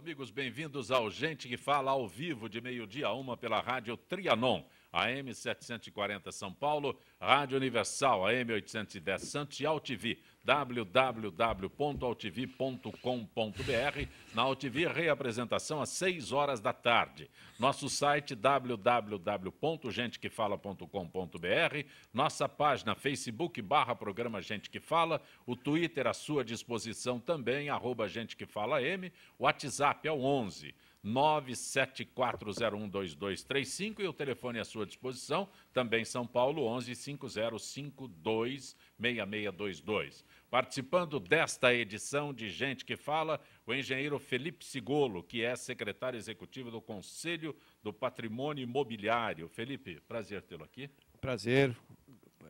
amigos, bem-vindos ao Gente que Fala ao vivo de meio-dia a 1 pela Rádio Trianon, AM 740 São Paulo, Rádio Universal, AM 810 Santos e AltV, www.altv.com.br. Na AltV, reapresentação às 6 horas da tarde. Nosso site www.gentequefala.com.br, nossa página Facebook/programa Gente que Fala, o Twitter à sua disposição também, @GenteQueFalaM, o WhatsApp é o 11 974012235 e o telefone à sua disposição, também São Paulo, 11 5052 6622. Participando desta edição de Gente que Fala, o engenheiro Felipe Sigolo, que é secretário executivo do Conselho do Patrimônio Imobiliário. Felipe, prazer tê-lo aqui. Prazer.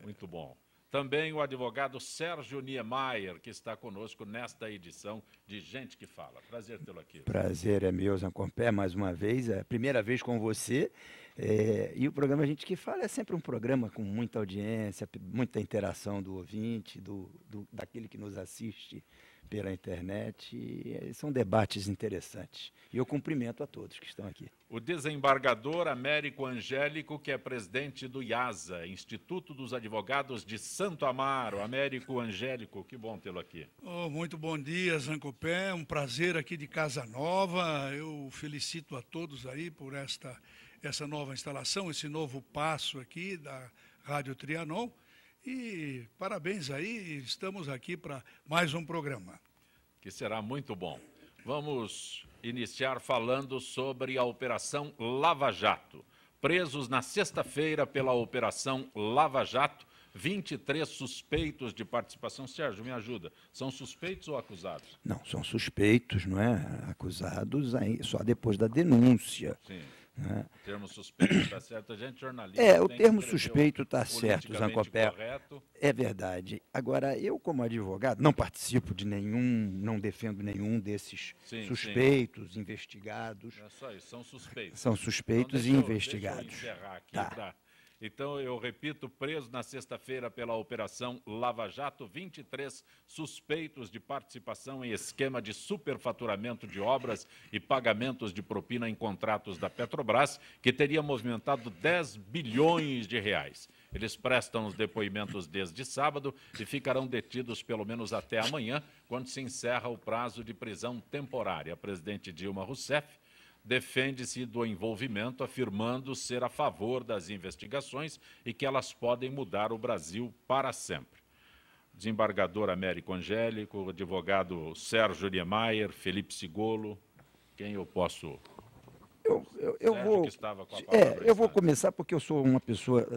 Muito bom. Também o advogado Sérgio Niemeyer, que está conosco nesta edição de Gente que Fala. Prazer tê-lo aqui. Prazer é meu, Zancompé, mais uma vez. É a primeira vez com você. E o programa Gente que Fala é sempre um programa com muita audiência, muita interação do ouvinte, daquele que nos assiste pela internet. E são debates interessantes. E eu cumprimento a todos que estão aqui. O desembargador Américo Angélico, que é presidente do IASA, Instituto dos Advogados de Santo Amaro. Américo Angélico, que bom tê-lo aqui. Muito bom dia, Zancopé. Um prazer aqui de Casa Nova. Eu felicito a todos aí por essa nova instalação, esse novo passo aqui da Rádio Trianon. E parabéns aí, estamos aqui para mais um programa. Que será muito bom. Vamos iniciar falando sobre a Operação Lava Jato. Presos na sexta-feira pela Operação Lava Jato, 23 suspeitos de participação. Sérgio, me ajuda. São suspeitos ou acusados? Não, são suspeitos, não é? Acusados aí, só depois da denúncia. Sim. Né? O termo suspeito está certo. A gente, jornalista, o termo suspeito está certo, Zancopé. Correto. É verdade. Agora, eu, como advogado, não participo de nenhum, não defendo nenhum desses suspeitos, investigados. Não é só isso, são suspeitos. São suspeitos então, e investigados. Deixa eu encerrar aqui. Tá. Então, eu repito, preso na sexta-feira pela Operação Lava Jato, 23 suspeitos de participação em esquema de superfaturamento de obras e pagamentos de propina em contratos da Petrobras, que teria movimentado 10 bilhões de reais. Eles prestam os depoimentos desde sábado e ficarão detidos pelo menos até amanhã, quando se encerra o prazo de prisão temporária. A presidente Dilma Rousseff defende-se do envolvimento, afirmando ser a favor das investigações e que elas podem mudar o Brasil para sempre. Desembargador Américo Angélico, advogado Sérgio Niemeyer, Felipe Sigolo, quem eu posso... Eu vou começar porque eu sou uma pessoa,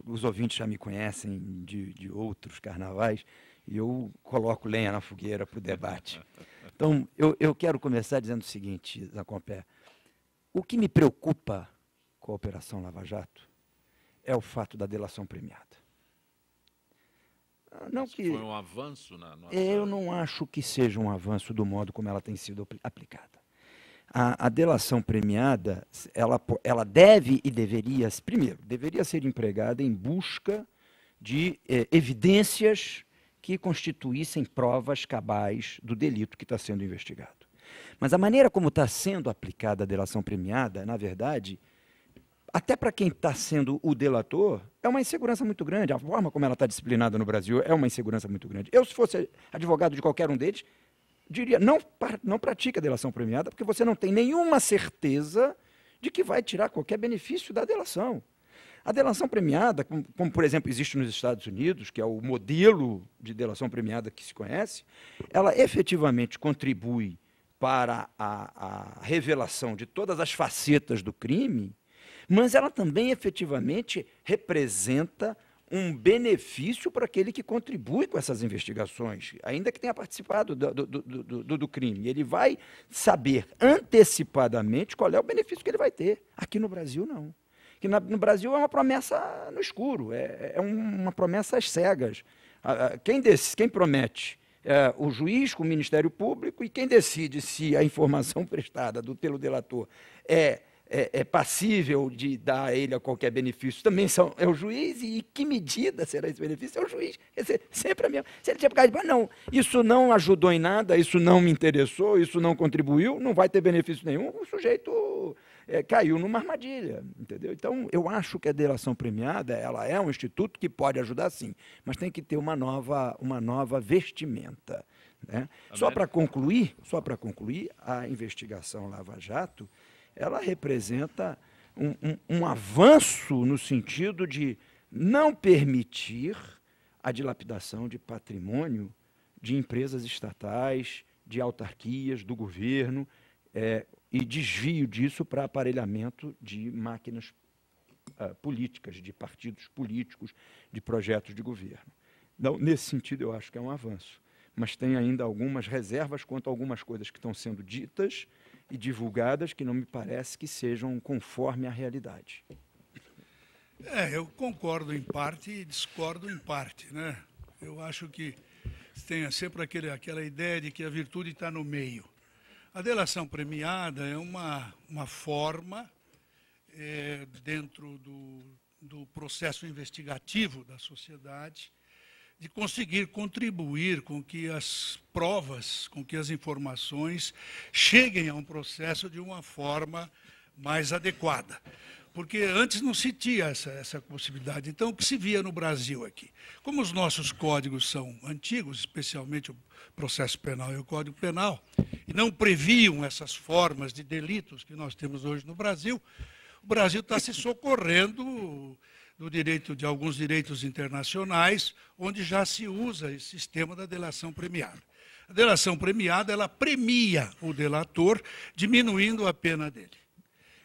os ouvintes já me conhecem de outros carnavais, e eu coloco lenha na fogueira para o debate. Então, eu quero começar dizendo o seguinte, Zancopé. O que me preocupa com a Operação Lava Jato é o fato da delação premiada. Não que foi um avanço na nossa... Eu não acho que seja um avanço do modo como ela tem sido aplicada. A delação premiada, ela deve e deveria, primeiro, deveria ser empregada em busca de evidências que constituíssem provas cabais do delito que está sendo investigado. Mas a maneira como está sendo aplicada a delação premiada, na verdade, até para quem está sendo o delator, é uma insegurança muito grande. A forma como ela está disciplinada no Brasil é uma insegurança muito grande. Eu, se fosse advogado de qualquer um deles, diria, não pratique a delação premiada, porque você não tem nenhuma certeza de que vai tirar qualquer benefício da delação. A delação premiada, como, por exemplo, existe nos Estados Unidos, que é o modelo de delação premiada que se conhece, ela efetivamente contribui para a revelação de todas as facetas do crime, mas ela também efetivamente representa um benefício para aquele que contribui com essas investigações, ainda que tenha participado do crime. Ele vai saber antecipadamente qual é o benefício que ele vai ter. Aqui no Brasil, não. Que no Brasil é uma promessa no escuro, é uma promessa às cegas. Quem promete é o juiz com o Ministério Público, e quem decide se a informação prestada pelo delator é passível de dar a ele a qualquer benefício, também é o juiz, e que medida será esse benefício? É o juiz. Quer dizer, sempre a mesma. Se ele tinha ficado de não, isso não ajudou em nada, isso não me interessou, isso não contribuiu, não vai ter benefício nenhum, o sujeito caiu numa armadilha, entendeu? Então, eu acho que a delação premiada, ela é um instituto que pode ajudar, sim, mas tem que ter uma nova vestimenta, né? Só para concluir, a investigação Lava Jato, ela representa um avanço no sentido de não permitir a dilapidação de patrimônio de empresas estatais, de autarquias, do governo, e desvio disso para aparelhamento de máquinas políticas, de partidos políticos, de projetos de governo. Então, nesse sentido, eu acho que é um avanço. Mas tem ainda algumas reservas quanto a algumas coisas que estão sendo ditas e divulgadas que não me parece que sejam conforme a realidade. Eu concordo em parte e discordo em parte, né? Eu acho que tem sempre aquela ideia de que a virtude está no meio. A delação premiada é uma forma, dentro do processo investigativo da sociedade, de conseguir contribuir com que as provas, com que as informações cheguem a um processo de uma forma mais adequada. Porque antes não se tinha essa possibilidade. Então, o que se via no Brasil aqui? Como os nossos códigos são antigos, especialmente o processo penal e o Código Penal, e não previam essas formas de delitos que nós temos hoje no Brasil, o Brasil está se socorrendo do direito, de alguns direitos internacionais, onde já se usa esse sistema da delação premiada. A delação premiada, ela premia o delator, diminuindo a pena dele.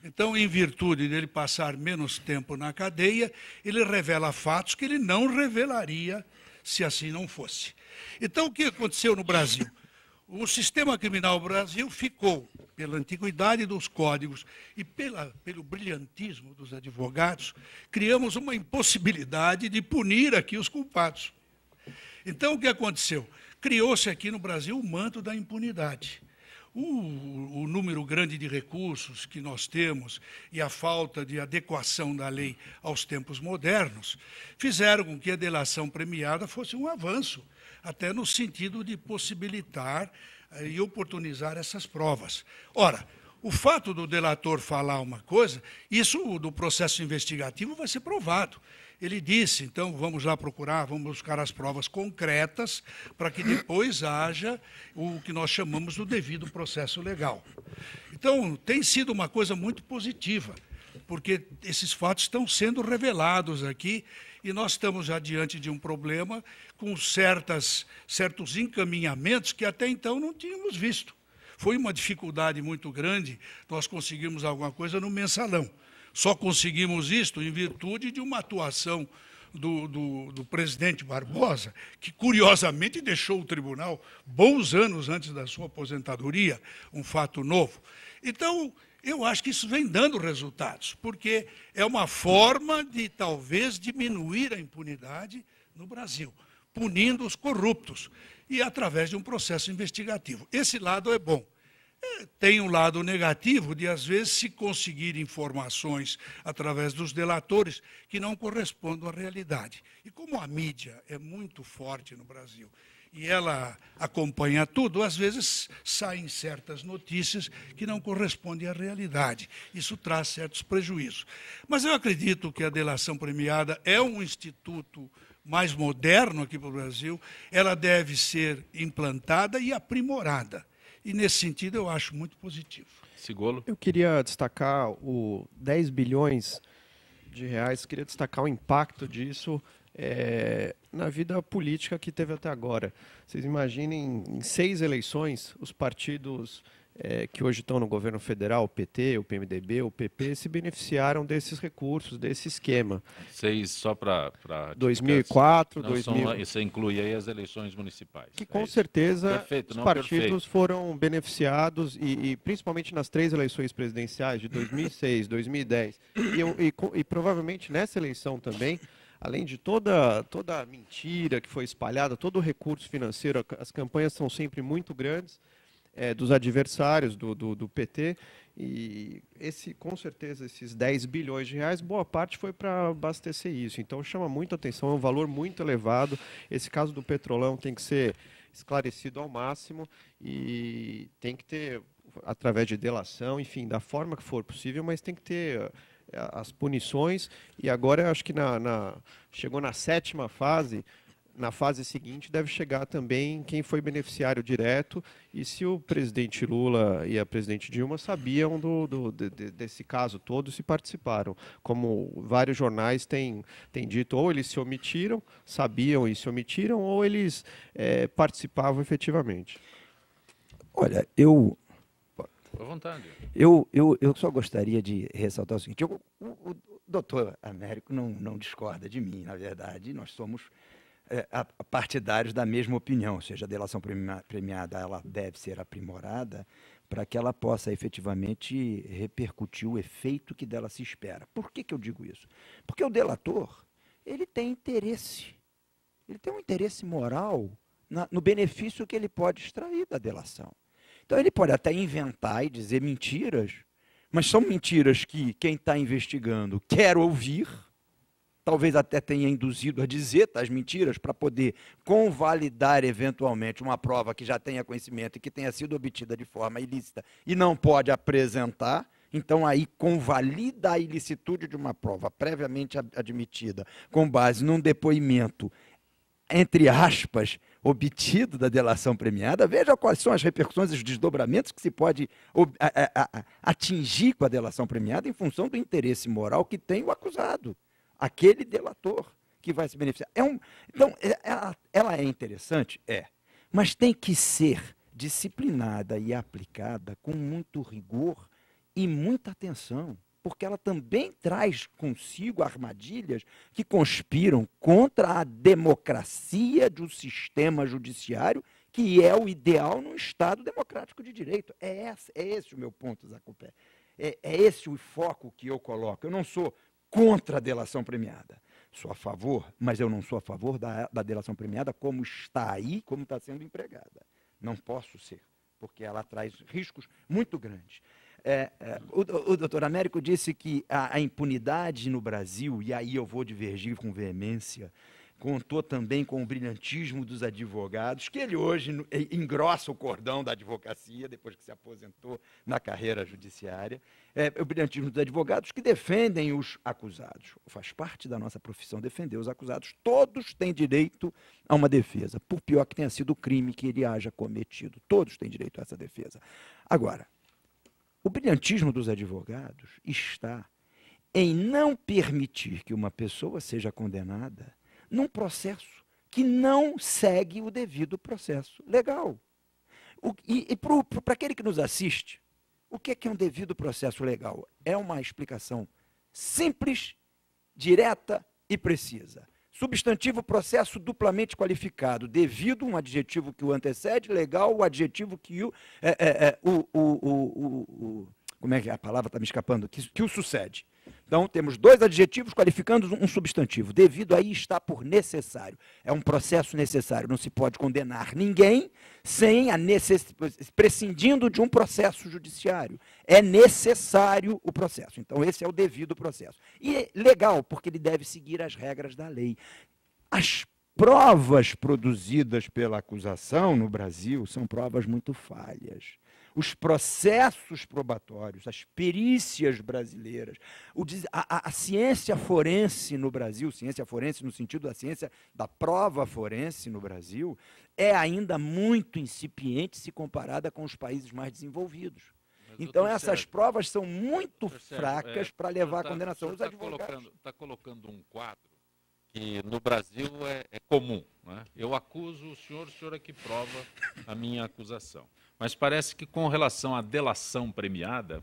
Então, em virtude dele passar menos tempo na cadeia, ele revela fatos que ele não revelaria se assim não fosse. Então, o que aconteceu no Brasil? O sistema criminal do Brasil ficou, pela antiguidade dos códigos e pelo brilhantismo dos advogados, criamos uma impossibilidade de punir aqui os culpados. Então, o que aconteceu? Criou-se aqui no Brasil o manto da impunidade. O número grande de recursos que nós temos e a falta de adequação da lei aos tempos modernos fizeram com que a delação premiada fosse um avanço, até no sentido de possibilitar e oportunizar essas provas. Ora, o fato do delator falar uma coisa, isso do processo investigativo vai ser provado. Ele disse, então, vamos lá procurar, vamos buscar as provas concretas para que depois haja o que nós chamamos do devido processo legal. Então, tem sido uma coisa muito positiva, porque esses fatos estão sendo revelados aqui e nós estamos já diante de um problema com certos encaminhamentos que até então não tínhamos visto. Foi uma dificuldade muito grande nós conseguirmos alguma coisa no mensalão. Só conseguimos isto em virtude de uma atuação do presidente Barbosa, que curiosamente deixou o tribunal bons anos antes da sua aposentadoria, um fato novo. Então, eu acho que isso vem dando resultados, porque é uma forma de, talvez, diminuir a impunidade no Brasil, punindo os corruptos, e através de um processo investigativo. Esse lado é bom. Tem um lado negativo de, às vezes, se conseguir informações através dos delatores que não correspondem à realidade. E como a mídia é muito forte no Brasil e ela acompanha tudo, às vezes saem certas notícias que não correspondem à realidade. Isso traz certos prejuízos. Mas eu acredito que a delação premiada é um instituto mais moderno aqui para o Brasil, ela deve ser implantada e aprimorada. E, nesse sentido, eu acho muito positivo. Sigolo? Eu queria destacar o 10 bilhões de reais, queria destacar o impacto disso na vida política que teve até agora. Vocês imaginem, em 6 eleições, os partidos que hoje estão no governo federal, o PT, o PMDB, o PP, se beneficiaram desses recursos, desse esquema. 6 só para... 2004, não 2000... Isso inclui aí as eleições municipais. Que com certeza perfeito, os não partidos perfeito. foram beneficiados, e principalmente nas 3 eleições presidenciais, de 2006, 2010, e provavelmente nessa eleição também, além de toda a mentira que foi espalhada, todo o recurso financeiro, as campanhas são sempre muito grandes, dos adversários do PT. E com certeza, esses 10 bilhões de reais, boa parte foi para abastecer isso. Então chama muita atenção, é um valor muito elevado. Esse caso do Petrolão tem que ser esclarecido ao máximo e tem que ter, através de delação, enfim, da forma que for possível, mas tem que ter as punições. E agora acho que chegou na 7ª fase. Na fase seguinte deve chegar também quem foi beneficiário direto e se o presidente Lula e a presidente Dilma sabiam desse caso todo, se participaram. Como vários jornais têm dito, ou eles se omitiram, sabiam e se omitiram, ou eles participavam efetivamente. Olha, à vontade. Eu só gostaria de ressaltar o seguinte, o doutor Américo não discorda de mim, na verdade, nós somos partidários da mesma opinião, ou seja, a delação premiada ela deve ser aprimorada para que ela possa efetivamente repercutir o efeito que dela se espera. Por que eu digo isso? Porque o delator ele tem interesse, ele tem um interesse moral no benefício que ele pode extrair da delação. Então ele pode até inventar e dizer mentiras, mas são mentiras que quem está investigando quer ouvir, talvez até tenha induzido a dizer tais mentiras para poder convalidar eventualmente uma prova que já tenha conhecimento e que tenha sido obtida de forma ilícita e não pode apresentar. Então, aí convalida a ilicitude de uma prova previamente admitida com base num depoimento, entre aspas, obtido da delação premiada. Veja quais são as repercussões e os desdobramentos que se pode atingir com a delação premiada em função do interesse moral que tem o acusado. Aquele delator que vai se beneficiar. Então, ela é interessante? É. Mas tem que ser disciplinada e aplicada com muito rigor e muita atenção, porque ela também traz consigo armadilhas que conspiram contra a democracia do sistema judiciário, que é o ideal num Estado democrático de direito. É esse o meu ponto, Zacupé. É esse o foco que eu coloco. Eu não sou contra a delação premiada. Sou a favor, mas eu não sou a favor da delação premiada como está aí, como está sendo empregada. Não posso ser, porque ela traz riscos muito grandes. O doutor Américo disse que a impunidade no Brasil, e aí eu vou divergir com veemência, contou também com o brilhantismo dos advogados, que ele hoje engrossa o cordão da advocacia, depois que se aposentou na carreira judiciária, o brilhantismo dos advogados que defendem os acusados. Faz parte da nossa profissão defender os acusados. Todos têm direito a uma defesa, por pior que tenha sido o crime que ele haja cometido. Todos têm direito a essa defesa. Agora, o brilhantismo dos advogados está em não permitir que uma pessoa seja condenada num processo que não segue o devido processo legal. E para aquele que nos assiste, o que é um devido processo legal? É uma explicação simples, direta e precisa. Substantivo, processo duplamente qualificado. Devido, um adjetivo que o antecede, legal, o adjetivo que como é que a palavra está me escapando? Que o sucede. Então, temos dois adjetivos qualificando um substantivo. Devido aí está por necessário. É um processo necessário. Não se pode condenar ninguém prescindindo de um processo judiciário. É necessário o processo. Então, esse é o devido processo. E é legal, porque ele deve seguir as regras da lei. As provas produzidas pela acusação no Brasil são provas muito falhas. Os processos probatórios, as perícias brasileiras, a ciência forense no Brasil, ciência forense no sentido da ciência da prova forense no Brasil, é ainda muito incipiente se comparada com os países mais desenvolvidos. Então, essas provas são muito fracas para levar à condenação dos advogados. Está colocando um quadro que no Brasil é comum. Né? Eu acuso o senhor é que prova a minha acusação. Mas parece que, com relação à delação premiada,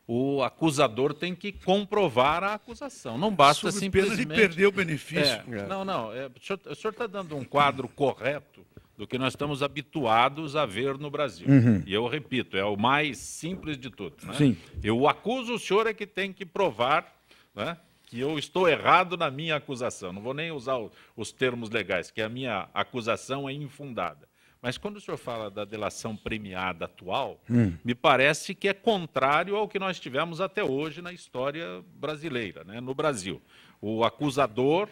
o acusador tem que comprovar a acusação. Não basta simplesmente... Sob pena de perder o benefício. O senhor está dando um quadro correto do que nós estamos habituados a ver no Brasil. E eu repito, é o mais simples de tudo. Né? Sim. Eu acuso o senhor é que tem que provar, né, que eu estou errado na minha acusação. Não vou nem usar os termos legais, que a minha acusação é infundada. Mas quando o senhor fala da delação premiada atual, me parece que é contrário ao que nós tivemos até hoje na história brasileira, né? No Brasil. O acusador,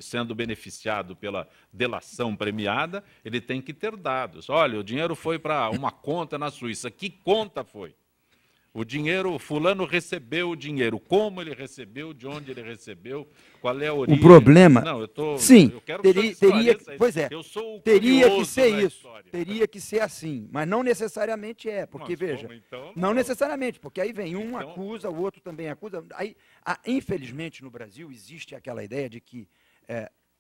sendo beneficiado pela delação premiada, ele tem que ter dados. Olha, o dinheiro foi para uma conta na Suíça. Que conta foi? O dinheiro, fulano recebeu o dinheiro. Como ele recebeu, de onde ele recebeu, qual é a origem? O problema... Não, sim, eu quero teria, pois é, eu sou o teria que ser da isso, história. teria que ser assim, mas não necessariamente é, porque, Mas veja, como, então, não necessariamente, porque aí vem um Então- acusa, o outro também acusa. Aí, infelizmente, no Brasil, existe aquela ideia de que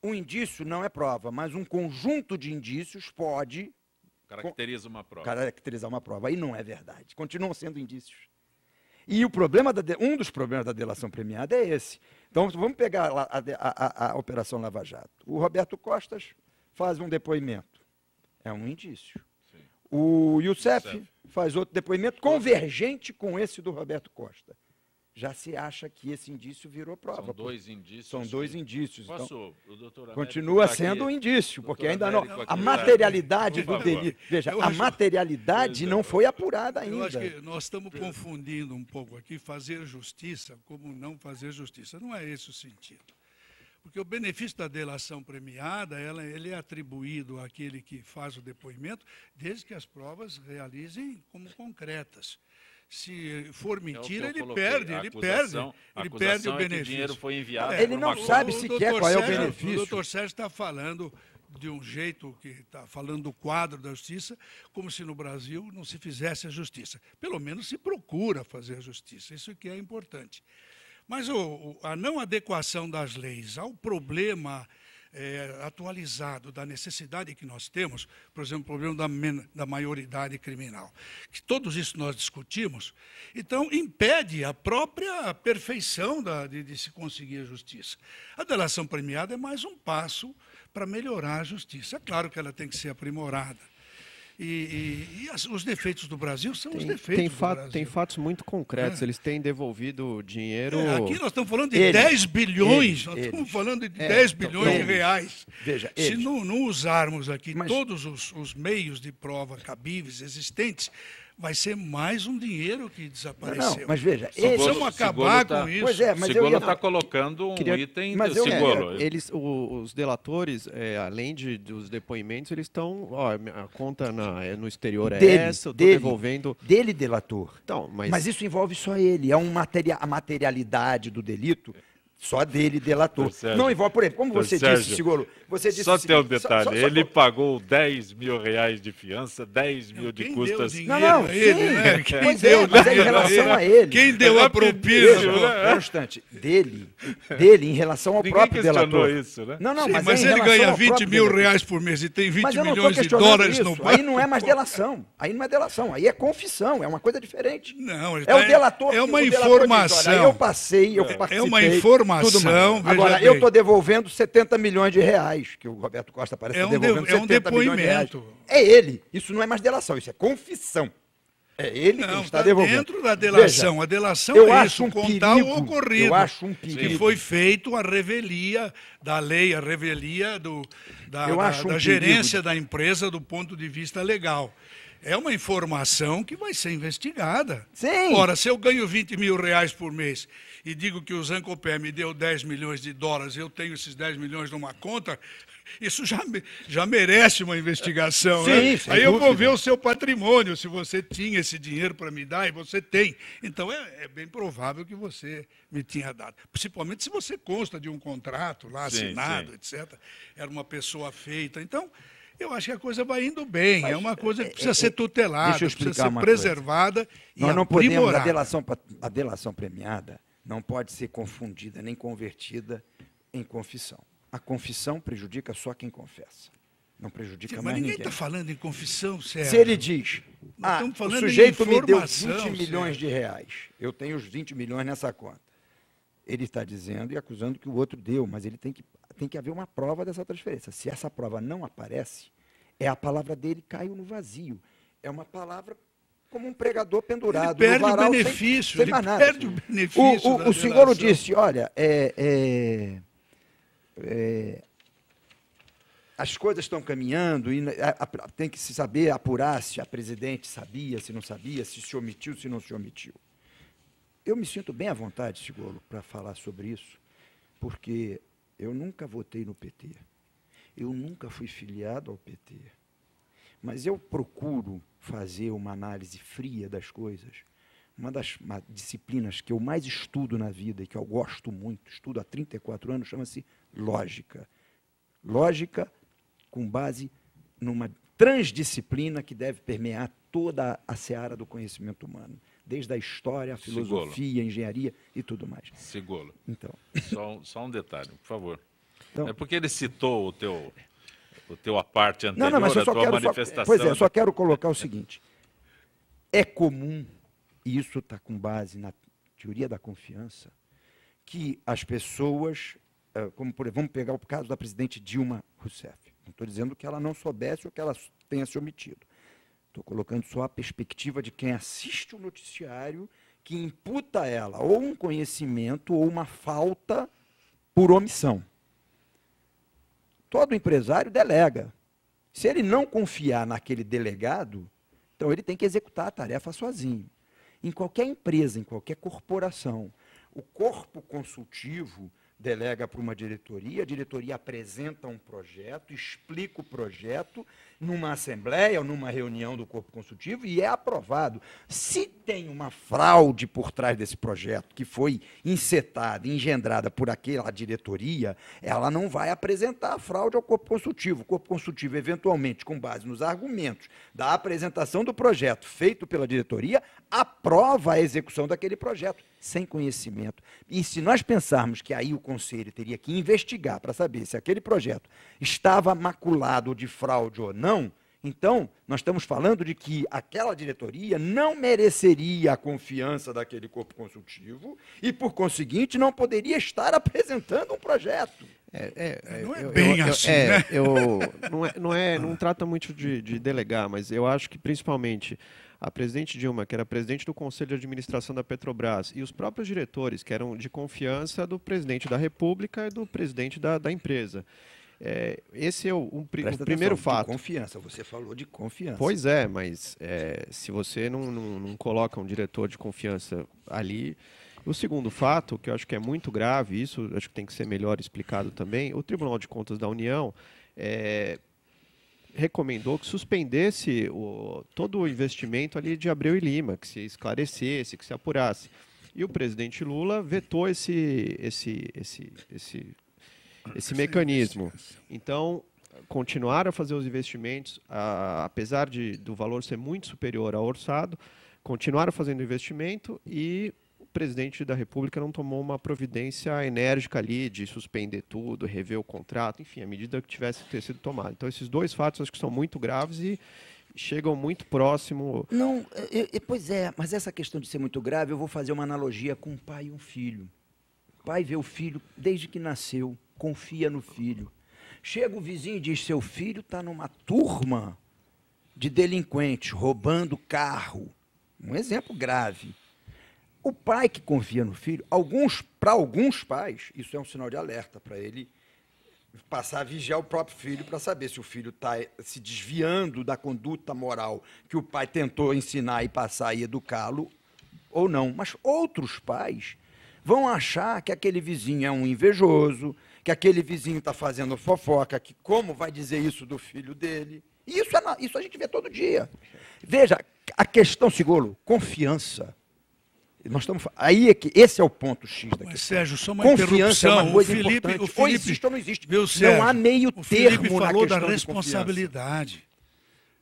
um indício não é prova, mas um conjunto de indícios pode Caracteriza uma prova. caracterizar uma prova. Aí não é verdade. Continuam sendo indícios. E o problema um dos problemas da delação premiada é esse. Então, vamos pegar a Operação Lava Jato. O Roberto Costas faz um depoimento. É um indício. Sim. O Youssef faz outro depoimento convergente com esse do Roberto Costa. Já se acha que esse indício virou prova. São dois indícios. São dois indícios. Então, Posso, o doutor Américo continua tá sendo um aqui. indício, porque ainda não. Américo A aqui, materialidade por do favor. delito. Veja, Eu a acho- materialidade não foi apurada Eu acho ainda. que nós estamos confundindo um pouco aqui fazer justiça como não fazer justiça. Não é esse o sentido. Porque o benefício da delação premiada, ele é atribuído àquele que faz o depoimento, desde que as provas realizem como concretas. Se for mentira, É o que eu ele coloquei. perde, A ele acusação- perde. a Ele acusação perde o é que o benefício. dinheiro foi enviado Ele por não uma sabe conta. sequer doutor qual é o Sérgio- benefício. O doutor Sérgio está falando de um jeito que está falando do quadro da justiça, como se no Brasil não se fizesse a justiça. Pelo menos se procura fazer a justiça, isso que é importante. Mas a não adequação das leis ao problema atualizado da necessidade que nós temos, por exemplo, o problema da maioridade criminal, que todos isso nós discutimos, então impede a própria perfeição de se conseguir a justiça. A delação premiada é mais um passo para melhorar a justiça. É claro que ela tem que ser aprimorada. Os defeitos do Brasil são os defeitos do Brasil. Tem fatos muito concretos. Eles têm devolvido dinheiro. Aqui nós estamos falando de Eles, 10 bilhões, nós eles. estamos falando de 10 bilhões de eles. reais. Veja, Se eles. não usarmos aqui Mas- todos os meios de prova cabíveis, existentes, vai ser mais um dinheiro que desapareceu. Não, mas veja, Precisamos eles, acabar com isso. Pois é, mas eu Sigolo ia- está colocando um Queria- item mas do eu- Sigolo. Os delatores, além dos depoimentos, eles estão. A conta no exterior é Dele, essa, eu estou dele. devolvendo. dele delator. Então, Mas isso envolve só ele. É a materialidade do delito só dele, delator. Doutor Sérgio, Não envolve, por exemplo, como doutor você Sérgio, disse, Sigolo, você disse Só o tem um seguinte, detalhe, ele pagou 10 mil reais de fiança, 10 mil de Quem custas. deu Não, dinheiro não, a ele, sim. né? Quem Pois deu é, mas é em dinheiro relação a ele? ele. Quem deu a propina? Veja, pô? um instante, dele em relação ao Ninguém próprio questionou delator. isso, né? Não, não, Sim, mas, mas é em ele relação ganha ao 20 próprio mil delator. reais por mês e tem 20 Mas eu não estou milhões de questionando dólares isso. no banco. Aí não é mais delação. Aí não é delação. Aí é confissão. É uma coisa diferente. Não, ele É o tá- delator. é uma o delator diz, informação. olha, eu passei, eu participei. É uma informação, tudo mais. veja Agora, bem. eu estou devolvendo 70 milhões de reais, que o Roberto Costa parece É estar um devolvendo é um 70 milhões de reais. depoimento. É ele. Isso não é mais delação, isso é confissão. É ele quem Não, está está devolvendo. dentro da delação. Veja, A delação eu é acho isso, um contar perigo, o ocorrido. eu acho um Que perigo. foi feito a revelia da lei, a revelia Eu acho um da perigo. gerência da empresa do ponto de vista legal. É uma informação que vai ser investigada. Sim. Ora, se eu ganho 20 mil reais por mês e digo que o Zancopé me deu 10 milhões de dólares, eu tenho esses 10 milhões numa conta, isso já merece uma investigação. Sim, né? sem Aí eu vou dúvida. ver o seu patrimônio, se você tinha esse dinheiro para me dar, e você tem. Então, é bem provável que você me tinha dado. Principalmente se você consta de um contrato lá Sim, assinado, sim. etc. Era uma pessoa feita. Então, eu acho que a coisa vai indo bem. É uma coisa que precisa ser tutelada, deixa eu precisa explicar ser uma coisa. preservada e Nós não podemos, aprimorada. a delação premiada não pode ser confundida nem convertida em confissão. A confissão prejudica só quem confessa. Não prejudica Mas mais ninguém ninguém. está falando em confissão, Sérgio. Se ele diz, Nós estamos o falando em sujeito me deu informação, 20 milhões Sérgio. de reais, eu tenho os 20 milhões nessa conta. Ele está dizendo e acusando que o outro deu, mas ele tem que haver uma prova dessa transferência. Se essa prova não aparece, a palavra dele caiu no vazio. É uma palavra como um pregador pendurado Ele perde no varal o benefício, sem ele mais nada. perde o benefício da O Sigolo delação. disse, olha, as coisas estão caminhando e tem que se saber apurar se a presidente sabia, se não sabia, se omitiu, se não se omitiu. Eu me sinto bem à vontade, Sigolo, para falar sobre isso, porque eu nunca votei no PT. Eu nunca fui filiado ao PT. Mas eu procuro fazer uma análise fria das coisas. Uma das disciplinas que eu mais estudo na vida e que eu gosto muito, estudo há 34 anos, chama-se lógica. Lógica com base numa transdisciplina que deve permear toda a seara do conhecimento humano, desde a história, a filosofia, a engenharia e tudo mais. Sigolo. Então. Só um detalhe, por favor. Então, é porque ele citou o teu a parte anterior, não, mas eu a só tua quero, manifestação. pois é, eu só quero colocar o seguinte. É comum, e isso está com base na teoria da confiança, que as pessoas, como por exemplo, vamos pegar o caso da presidente Dilma Rousseff. Não estou dizendo que ela não soubesse ou que ela tenha se omitido. Estou colocando só a perspectiva de quem assiste o noticiário que imputa a ela ou um conhecimento ou uma falta por omissão. Todo empresário delega. Se ele não confiar naquele delegado, então ele tem que executar a tarefa sozinho. Em qualquer empresa, em qualquer corporação, o corpo consultivo delega para uma diretoria, a diretoria apresenta um projeto, explica o projeto numa assembleia ou numa reunião do corpo consultivo e é aprovado. Se tem uma fraude por trás desse projeto, que foi incetada, engendrada por aquela diretoria, ela não vai apresentar a fraude ao corpo consultivo. O corpo consultivo, eventualmente, com base nos argumentos da apresentação do projeto feito pela diretoria, aprova a execução daquele projeto, sem conhecimento. E se nós pensarmos que aí o Conselho teria que investigar para saber se aquele projeto estava maculado de fraude ou não, então nós estamos falando de que aquela diretoria não mereceria a confiança daquele corpo consultivo e, por conseguinte, não poderia estar apresentando um projeto. Não é bem assim, né? Não trata muito de delegar, mas eu acho que, principalmente, a presidente Dilma, que era presidente do Conselho de Administração da Petrobras, e os próprios diretores, que eram de confiança do presidente da República e do presidente da empresa. Esse é o primeiro fato. De confiança, você falou de confiança. Pois é, mas se você não coloca um diretor de confiança ali... O segundo fato, que eu acho que é muito grave, isso acho que tem que ser melhor explicado também, o Tribunal de Contas da União recomendou que suspendesse todo o investimento ali de Abreu e Lima, que se esclarecesse, que se apurasse. E o presidente Lula vetou esse mecanismo. Então, continuaram a fazer os investimentos, apesar do valor ser muito superior ao orçado, continuaram fazendo investimento e o presidente da República não tomou uma providência enérgica ali de suspender tudo, rever o contrato, enfim, a medida que tivesse que ter sido tomada. Então, esses dois fatos acho que são muito graves e chegam muito próximo. Não, pois é, mas essa questão de ser muito grave, eu vou fazer uma analogia com um pai e um filho. O pai vê o filho desde que nasceu, confia no filho. Chega o vizinho e diz, seu filho está numa turma de delinquentes, roubando carro. Um exemplo grave. O pai que confia no filho, para alguns pais, isso é um sinal de alerta para ele passar a vigiar o próprio filho para saber se o filho está se desviando da conduta moral que o pai tentou ensinar e passar e educá-lo ou não. Mas outros pais vão achar que aquele vizinho é um invejoso, que aquele vizinho está fazendo fofoca, que como vai dizer isso do filho dele? E isso a gente vê todo dia. Veja, a questão, Sigolo, confiança. Nós estamos aí esse é o ponto X da questão. Mas, Sérgio, só uma confiança interrupção. É uma coisa o Felipe, importante. O Felipe, ou existe ou não existe. Viu, Sérgio, não há meio termo o Felipe na falou questão da responsabilidade.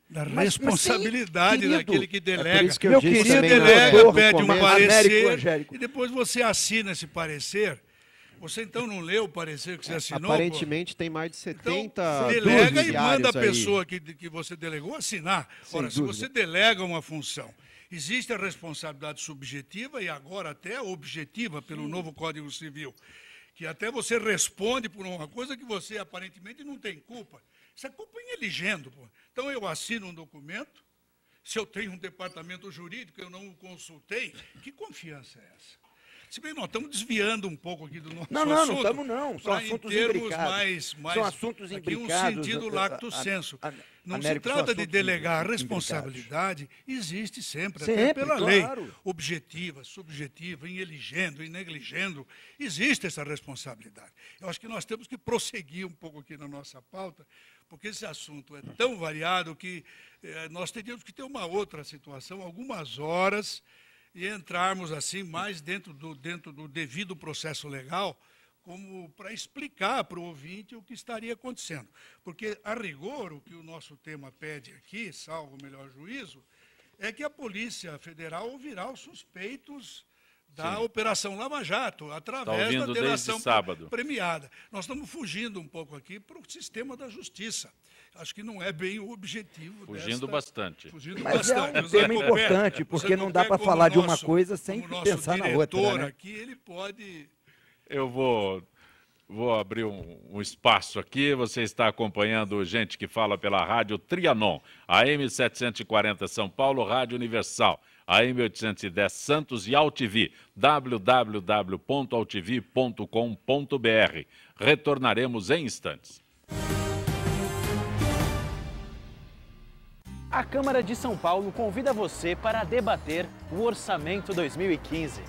Da responsabilidade mas, daquele que delega. É por isso que eu Meu disse querido, também, delega, no pede um começo, parecer e depois você assina esse parecer. Você então não leu o parecer que você assinou? Aparentemente tem mais de 70 então, delega e manda a aí. pessoa que você delegou assinar. Ora, se você delega uma função, existe a responsabilidade subjetiva e agora até objetiva pelo novo Código Civil, que até você responde por uma coisa que você aparentemente não tem culpa. Isso é culpa em eligendo. Pô. Então eu assino um documento, se eu tenho um departamento jurídico, eu não o consultei, que confiança é essa? Se bem que nós estamos desviando um pouco aqui do nosso Não, assunto. não estamos não. São assuntos em termos imbricados. mais São assuntos aqui imbricados. um sentido lacto sensu. Não se Américo, trata são de assuntos delegar a imbricados. responsabilidade, existe sempre, Sempre, até pela claro. lei, objetiva, subjetiva, em eligendo, em negligendo, existe essa responsabilidade. Eu acho que nós temos que prosseguir um pouco aqui na nossa pauta, porque esse assunto é tão variado que nós teríamos que ter uma outra situação, algumas horas, e entrarmos assim mais dentro do devido processo legal, como para explicar para o ouvinte o que estaria acontecendo. Porque, a rigor, o que o nosso tema pede aqui, salvo o melhor juízo, é que a Polícia Federal ouvirá os suspeitos da Operação Lava Jato, através da delação premiada. Nós estamos fugindo um pouco aqui para o sistema da justiça. Acho que não é bem o objetivo. Fugindo bastante. Mas é um tema importante, porque não dá para falar de uma coisa sem pensar na outra. Né? Aqui, ele pode... Eu vou abrir um espaço aqui. Você está acompanhando Gente que Fala pela Rádio Trianon, AM 740 São Paulo, Rádio Universal, AM 810 Santos e AltV, www.altv.com.br. Retornaremos em instantes. A Câmara de São Paulo convida você para debater o Orçamento 2015.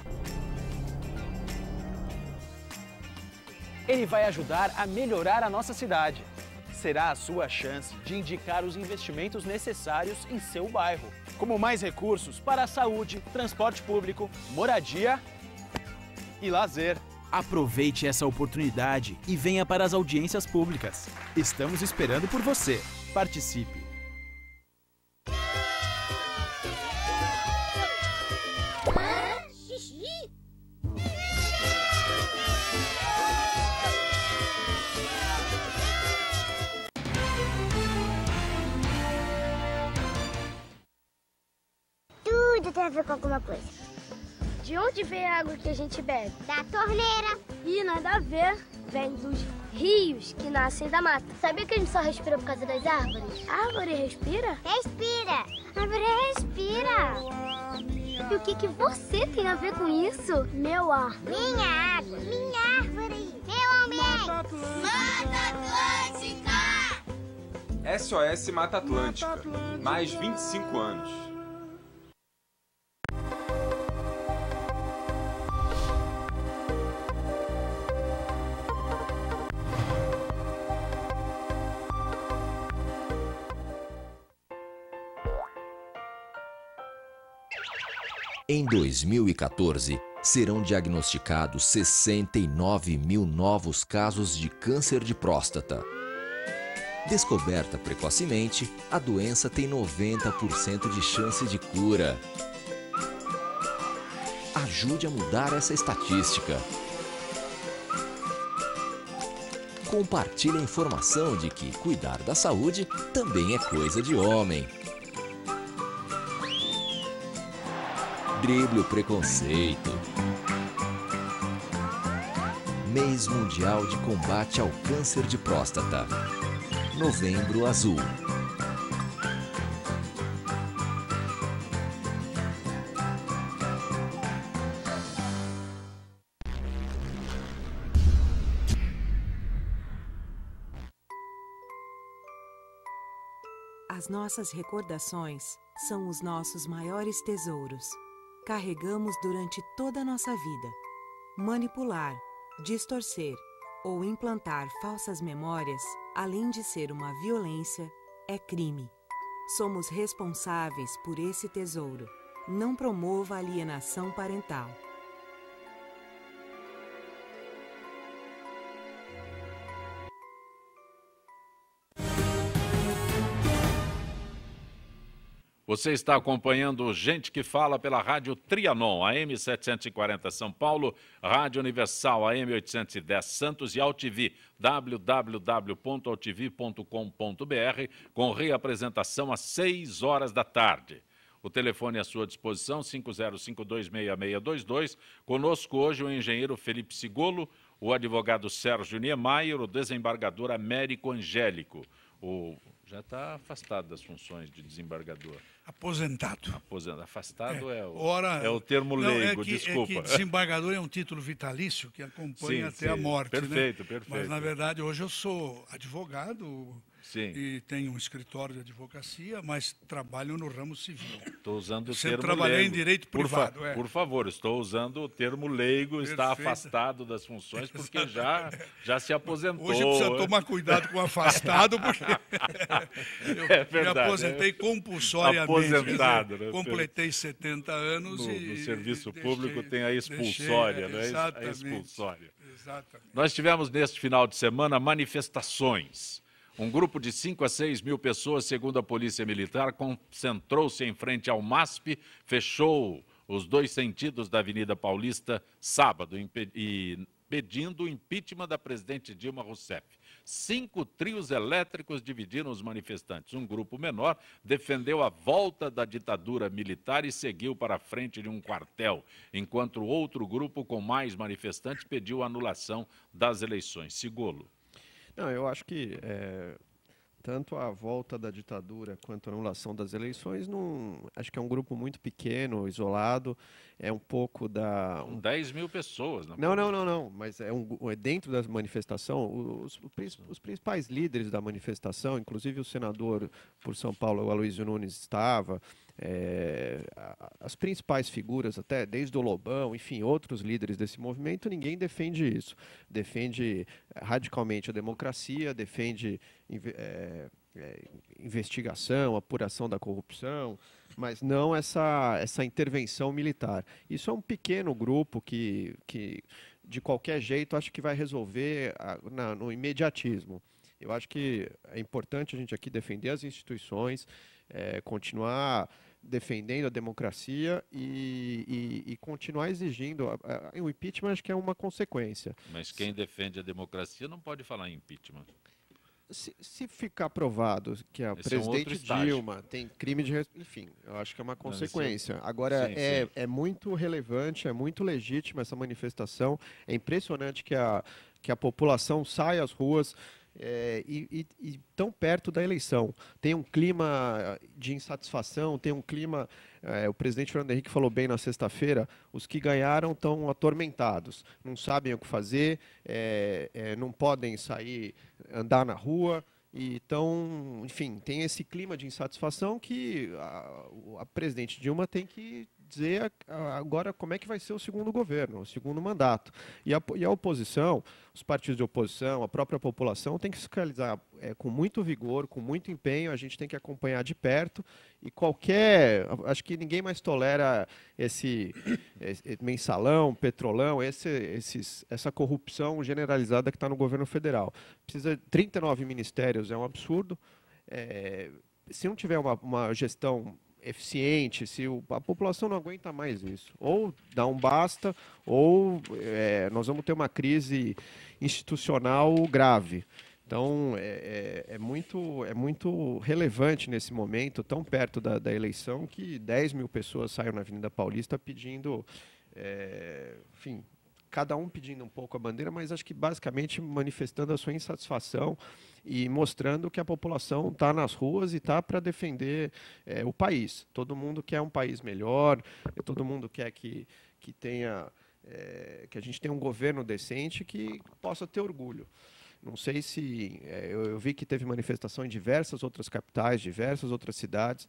Ele vai ajudar a melhorar a nossa cidade. Será a sua chance de indicar os investimentos necessários em seu bairro, como mais recursos para a saúde, transporte público, moradia e lazer. Aproveite essa oportunidade e venha para as audiências públicas. Estamos esperando por você. Participe! Tudo tem a ver com alguma coisa. De onde vem a água que a gente bebe? Da torneira. Ih, nada a ver. Vem dos rios que nascem da mata. Sabia que a gente só respira por causa das árvores? A árvore respira? Respira. A árvore respira. E o que você tem a ver com isso? Meu ar. Minha água. Minha árvore. Meu ambiente. Mata Atlântica! SOS Mata Atlântica. Mais 25 anos. Em 2014, serão diagnosticados 69 mil novos casos de câncer de próstata. Descoberta precocemente, a doença tem 90% de chance de cura. Ajude a mudar essa estatística. Compartilhe a informação de que cuidar da saúde também é coisa de homem. Drible o preconceito. Mês Mundial de Combate ao Câncer de Próstata. Novembro Azul. As nossas recordações são os nossos maiores tesouros. Carregamos durante toda a nossa vida. Manipular, distorcer ou implantar falsas memórias, além de ser uma violência, é crime. Somos responsáveis por esse tesouro. Não promova alienação parental. Você está acompanhando Gente que Fala pela Rádio Trianon, AM 740 São Paulo, Rádio Universal, AM 810 Santos e AltV, www.altv.com.br, com reapresentação às 6 horas da tarde. O telefone à sua disposição, 50526622. Conosco hoje o engenheiro Felipe Sigolo, o advogado Sérgio Niemeyer, o desembargador Américo Angélico. O Já está afastado das funções de desembargador. Aposentado. Afastado é o termo leigo, desculpa. É que desembargador é um título vitalício que acompanha até a morte. Perfeito, né? perfeito. Mas, na verdade, hoje eu sou advogado e tenho um escritório de advocacia, mas trabalho no ramo civil. Estou usando o Sempre termo trabalhei leigo. em direito privado. Por favor, estou usando o termo leigo, está afastado das funções, porque já se aposentou. Hoje precisa tomar cuidado com o afastado, porque eu me aposentei compulsoriamente. Aposentado, né? Completei 70 anos no serviço público tem a expulsória, né? Exatamente. A expulsória. Exatamente. Nós tivemos neste final de semana manifestações. Um grupo de 5 a 6 mil pessoas, segundo a Polícia Militar, concentrou-se em frente ao MASP, fechou os 2 sentidos da Avenida Paulista sábado e pedindo o impeachment da presidente Dilma Rousseff. 5 trios elétricos dividiram os manifestantes. Um grupo menor defendeu a volta da ditadura militar e seguiu para a frente de um quartel, enquanto o outro grupo, com mais manifestantes, pediu a anulação das eleições. Sigolo. Não, eu acho que tanto a volta da ditadura quanto a anulação das eleições, acho que é um grupo muito pequeno, isolado, é um pouco da... 10 mil pessoas. Não, mas é dentro da manifestação, os principais líderes da manifestação, inclusive o senador por São Paulo, o Aloysio Nunes, estava, as principais figuras, até desde o Lobão, enfim, outros líderes desse movimento, ninguém defende isso. Defende radicalmente a democracia, defende investigação, apuração da corrupção, mas não essa intervenção militar. Isso é um pequeno grupo que de qualquer jeito, acho que vai resolver no imediatismo. Eu acho que é importante a gente aqui defender as instituições, continuar defendendo a democracia e continuar exigindo. O impeachment acho que é uma consequência. Mas quem defende a democracia não pode falar em impeachment. Se ficar provado que a presidente Dilma tem crime de... Enfim, eu acho que é uma consequência. Agora, é muito relevante, é muito legítima essa manifestação. É impressionante que a população saia às ruas e tão perto da eleição. Tem um clima de insatisfação, tem um clima... o presidente Fernando Henrique falou bem na sexta-feira, os que ganharam estão atormentados, não sabem o que fazer, não podem sair, andar na rua, então, enfim, tem esse clima de insatisfação que a presidente Dilma tem que dizer agora como é que vai ser o segundo governo, o segundo mandato. E a oposição, os partidos de oposição, a própria população tem que fiscalizar com muito vigor, com muito empenho, a gente tem que acompanhar de perto e acho que ninguém mais tolera esse mensalão, petrolão, essa corrupção generalizada que está no governo federal. Precisa de 39 ministérios, é um absurdo. Se não tiver uma gestão eficiente, se a população não aguenta mais isso, ou dá um basta, ou nós vamos ter uma crise institucional grave. Então, é muito relevante nesse momento, tão perto da eleição, que 10 mil pessoas saíram na Avenida Paulista pedindo, enfim, cada um pedindo um pouco a bandeira, mas acho que basicamente manifestando a sua insatisfação e mostrando que a população está nas ruas e está para defender o país. Todo mundo quer um país melhor, todo mundo quer que tenha, que a gente tenha um governo decente que possa ter orgulho. Não sei se... eu vi que teve manifestação em diversas outras capitais, diversas outras cidades,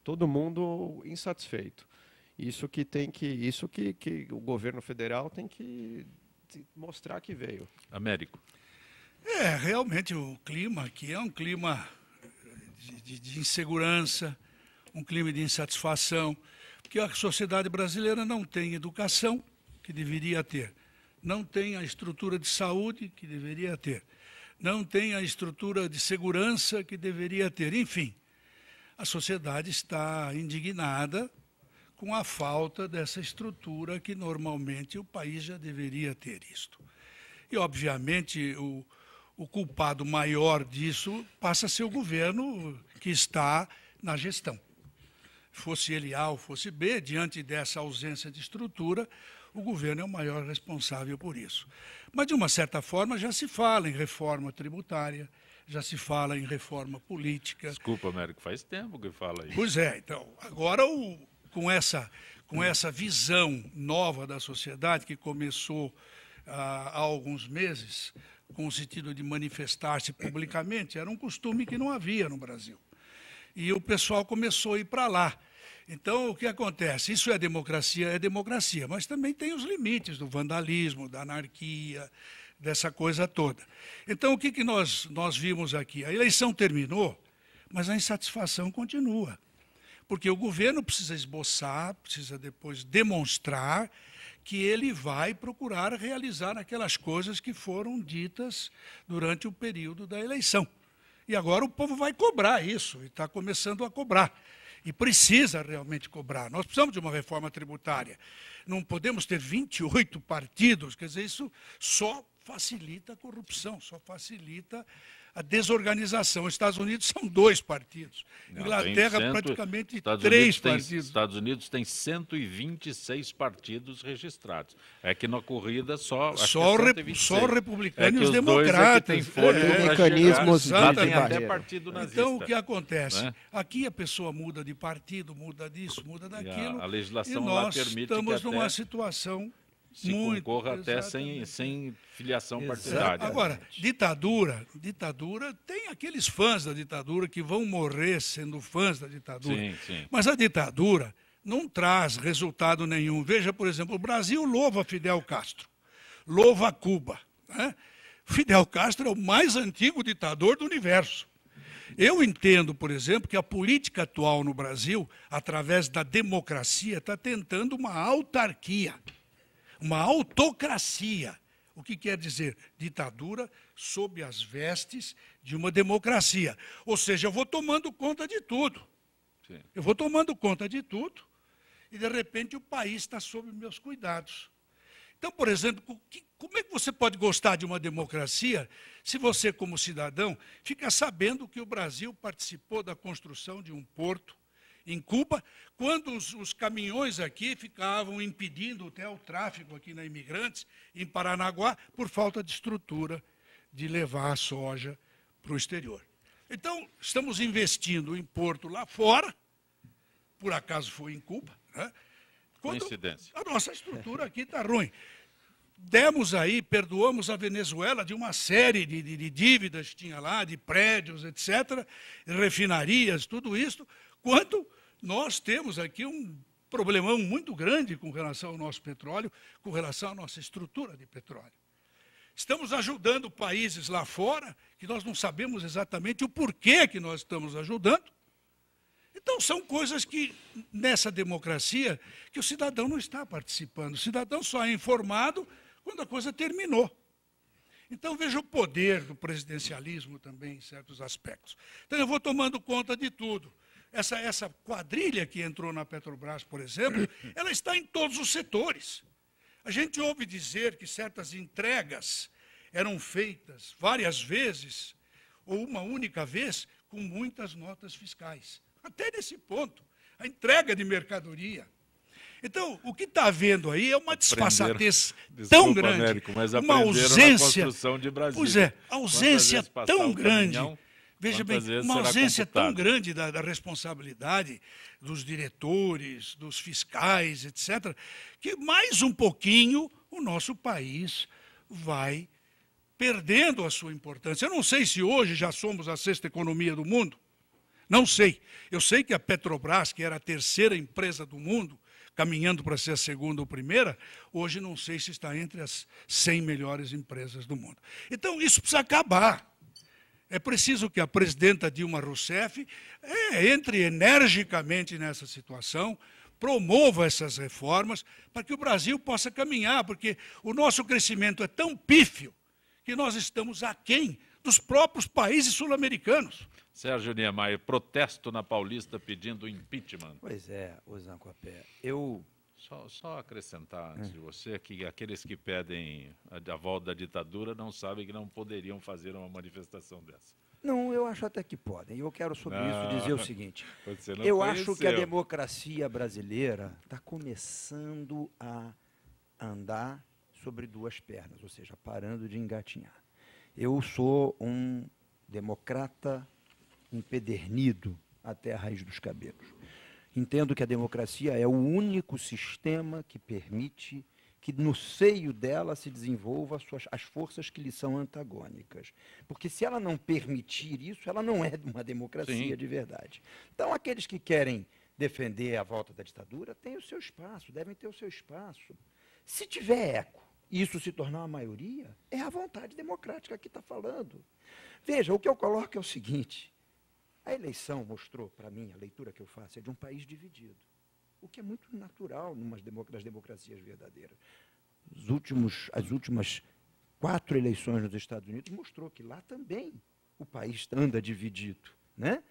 todo mundo insatisfeito. Isso que o governo federal tem que mostrar que veio. Américo. Realmente o clima aqui é um clima de insegurança, um clima de insatisfação, porque a sociedade brasileira não tem educação que deveria ter, não tem a estrutura de saúde que deveria ter, não tem a estrutura de segurança que deveria ter. Enfim, a sociedade está indignada com a falta dessa estrutura que normalmente o país já deveria ter isto. E, obviamente, o culpado maior disso passa a ser o governo que está na gestão. Fosse ele A ou fosse B, diante dessa ausência de estrutura, o governo é o maior responsável por isso. Mas, de uma certa forma, já se fala em reforma tributária, já se fala em reforma política. Desculpa, Américo, faz tempo que fala isso. Pois é, então, agora com essa visão nova da sociedade, que começou há alguns meses, com o sentido de manifestar-se publicamente, era um costume que não havia no Brasil. E o pessoal começou a ir para lá. Então, o que acontece? Isso é democracia, mas também tem os limites do vandalismo, da anarquia, dessa coisa toda. Então, o que nós vimos aqui? A eleição terminou, mas a insatisfação continua. Porque o governo precisa esboçar, precisa depois demonstrar que ele vai procurar realizar aquelas coisas que foram ditas durante o período da eleição. E agora o povo vai cobrar isso, e está começando a cobrar. E precisa realmente cobrar. Nós precisamos de uma reforma tributária. Não podemos ter 28 partidos, quer dizer, isso só facilita a corrupção, só facilita a desorganização. Os Estados Unidos são 2 partidos. Inglaterra, praticamente 3 partidos. Estados Unidos tem 126 partidos registrados. É que na corrida só o republicano e os democratas. Mecanismos lá tem até partido nazista. Então, o que acontece? Né? Aqui a pessoa muda de partido, muda disso, muda daquilo. A legislação e lá permite que estamos numa situação se concorra até sem filiação partidária. Agora, ditadura, tem aqueles fãs da ditadura que vão morrer sendo fãs da ditadura. Sim. Mas a ditadura não traz resultado nenhum. Veja, por exemplo, o Brasil louva Fidel Castro, louva Cuba. Né? Fidel Castro é o mais antigo ditador do universo. Eu entendo, por exemplo, que a política atual no Brasil, através da democracia, está tentando uma autarquia. Uma autocracia. O que quer dizer? Ditadura sob as vestes de uma democracia. Ou seja, eu vou tomando conta de tudo. Sim. Eu vou tomando conta de tudo e, de repente, o país está sob meus cuidados. Então, por exemplo, como é que você pode gostar de uma democracia se você, como cidadão, fica sabendo que o Brasil participou da construção de um porto em Cuba, quando os caminhões aqui ficavam impedindo até o tráfego aqui na Imigrantes, em Paranaguá, por falta de estrutura de levar a soja para o exterior. Então, estamos investindo em porto lá fora, por acaso foi em Cuba, né? Coincidência. A nossa estrutura aqui está ruim. Perdoamos a Venezuela de uma série de dívidas que tinha lá, de prédios, etc., refinarias, tudo isso, quando nós temos aqui um problemão muito grande com relação ao nosso petróleo, com relação à nossa estrutura de petróleo. Estamos ajudando países lá fora, que nós não sabemos exatamente o porquê que nós estamos ajudando. Então, são coisas que, nessa democracia, que o cidadão não está participando. O cidadão só é informado quando a coisa terminou. Então, veja o poder do presidencialismo também, em certos aspectos. Então, eu vou tomando conta de tudo. Essa quadrilha que entrou na Petrobras, por exemplo, ela está em todos os setores. A gente ouve dizer que certas entregas eram feitas várias vezes, ou uma única vez, com muitas notas fiscais. Até nesse ponto, a entrega de mercadoria. Então, o que está havendo aí é uma desfaçatez tão grande, Américo, mas uma ausência, na construção de Brasília. Pois é, ausência tão grande. Veja bem, uma ausência tão grande da responsabilidade dos diretores, dos fiscais, etc., que mais um pouquinho o nosso país vai perdendo a sua importância. Eu não sei se hoje já somos a 6ª economia do mundo, não sei. Eu sei que a Petrobras, que era a 3ª empresa do mundo, caminhando para ser a 2ª ou primeira, hoje não sei se está entre as 100 melhores empresas do mundo. Então, isso precisa acabar. É preciso que a presidenta Dilma Rousseff entre energicamente nessa situação, promova essas reformas para que o Brasil possa caminhar, porque o nosso crescimento é tão pífio que nós estamos aquém dos próprios países sul-americanos. Sérgio Niemeyer, protesto na Paulista pedindo impeachment. Pois é, Zancopé, Só acrescentar antes de você que aqueles que pedem a volta da ditadura não sabem que não poderiam fazer uma manifestação dessa. Não, eu acho até que podem. Eu quero sobre isso dizer o seguinte. Eu acho que a democracia brasileira está começando a andar sobre 2 pernas, ou seja, parando de engatinhar. Eu sou um democrata empedernido até a raiz dos cabelos. Entendo que a democracia é o único sistema que permite que no seio dela se desenvolva as forças que lhe são antagônicas. Porque se ela não permitir isso, ela não é uma democracia de verdade. Então, aqueles que querem defender a volta da ditadura têm o seu espaço, devem ter o seu espaço. Se tiver eco e isso se tornar uma maioria, é a vontade democrática que está falando. Veja, o que eu coloco é o seguinte: a eleição mostrou, para mim, a leitura que eu faço é de um país dividido, o que é muito natural das democracias verdadeiras. As últimas 4 eleições nos Estados Unidos mostrou que lá também o país anda dividido, né?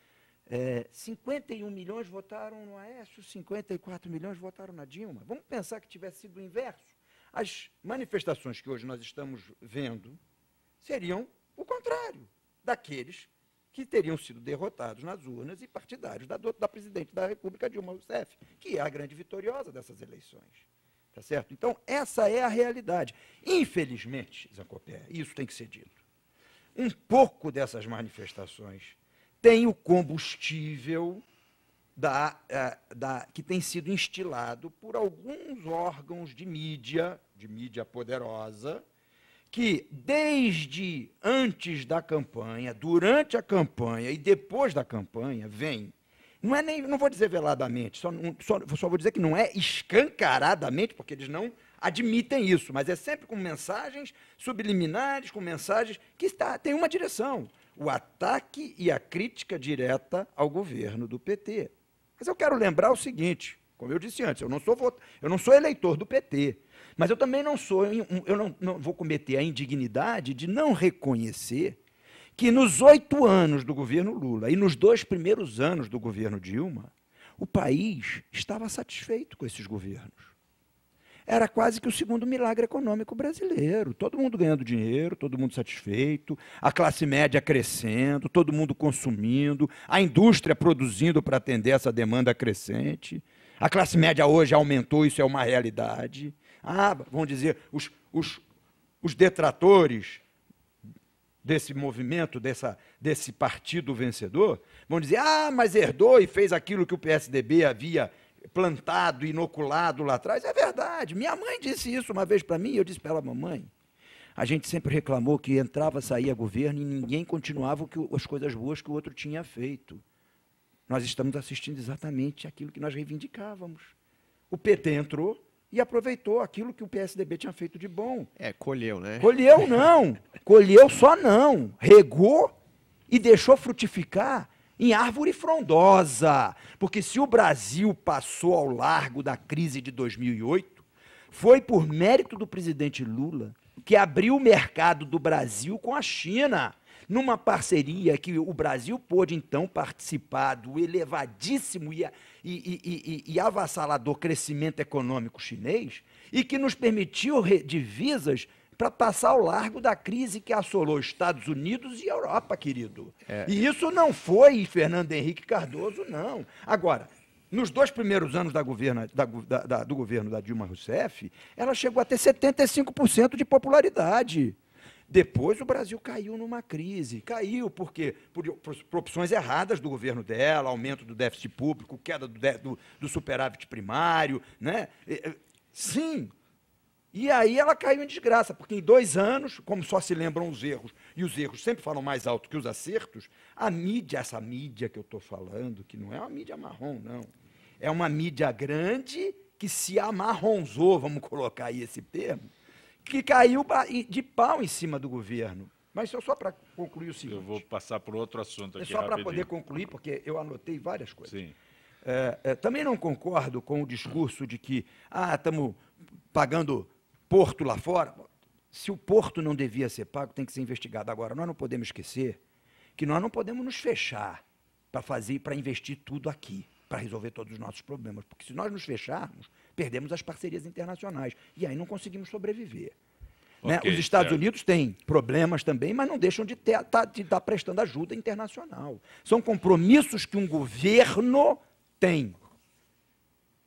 51 milhões votaram no Aécio, 54 milhões votaram na Dilma. Vamos pensar que tivesse sido o inverso. As manifestações que hoje nós estamos vendo seriam o contrário daqueles que teriam sido derrotados nas urnas e partidários da presidente da República, Dilma Rousseff, que é a grande vitoriosa dessas eleições. Tá certo? Então, essa é a realidade. Infelizmente, Zancopé, isso tem que ser dito, um pouco dessas manifestações tem o combustível que tem sido instilado por alguns órgãos de mídia poderosa, que desde antes da campanha, durante a campanha e depois da campanha, vem, não vou dizer veladamente, só vou dizer que não é escancaradamente, porque eles não admitem isso, mas é sempre com mensagens subliminares, com mensagens que tem uma direção: o ataque e a crítica direta ao governo do PT. Mas eu quero lembrar o seguinte, como eu disse antes, eu não sou eleitor do PT, mas eu também não vou cometer a indignidade de não reconhecer que nos 8 anos do governo Lula e nos 2 primeiros anos do governo Dilma, o país estava satisfeito com esses governos. Era quase que o segundo milagre econômico brasileiro. Todo mundo ganhando dinheiro, todo mundo satisfeito, a classe média crescendo, todo mundo consumindo, a indústria produzindo para atender essa demanda crescente. A classe média hoje aumentou, isso é uma realidade. Vamos dizer, os detratores desse movimento, desse partido vencedor, vão dizer: mas herdou e fez aquilo que o PSDB havia plantado, inoculado lá atrás. É verdade. Minha mãe disse isso uma vez para mim, e eu disse para ela: mamãe, a gente sempre reclamou que entrava, saía governo e ninguém continuava as coisas boas que o outro tinha feito. Nós estamos assistindo exatamente aquilo que nós reivindicávamos. O PT entrou e aproveitou aquilo que o PSDB tinha feito de bom. Colheu, né? Colheu não. Colheu só não. Regou e deixou frutificar em árvore frondosa. Porque se o Brasil passou ao largo da crise de 2008, foi por mérito do presidente Lula, que abriu o mercado do Brasil com a China, numa parceria que o Brasil pôde, então, participar do elevadíssimo e avassalador crescimento econômico chinês, e que nos permitiu divisas para passar ao largo da crise que assolou Estados Unidos e Europa, querido. E isso não foi Fernando Henrique Cardoso, não. Agora, nos 2 primeiros anos do governo da Dilma Rousseff, ela chegou a ter 75% de popularidade. Depois o Brasil caiu numa crise. Caiu porque por opções erradas do governo dela, aumento do déficit público, queda do superávit primário, né? Sim. E aí ela caiu em desgraça, porque em 2 anos, como só se lembram os erros, e os erros sempre falam mais alto que os acertos, a mídia, essa mídia que eu estou falando, que não é uma mídia marrom, não. É uma mídia grande que se amarronzou, vamos colocar aí esse termo, que caiu de pau em cima do governo. Mas só para concluir o seguinte... Eu vou passar por outro assunto aqui só para poder concluir, porque eu anotei várias coisas. Sim. Também não concordo com o discurso de que estamos pagando porto lá fora. Se o porto não devia ser pago, tem que ser investigado. Agora, nós não podemos esquecer que nós não podemos nos fechar para investir tudo aqui, para resolver todos os nossos problemas. Porque se nós nos fecharmos, perdemos as parcerias internacionais. E aí não conseguimos sobreviver. Né? Os Estados Unidos têm problemas também, mas não deixam de estar prestando ajuda internacional. São compromissos que um governo tem.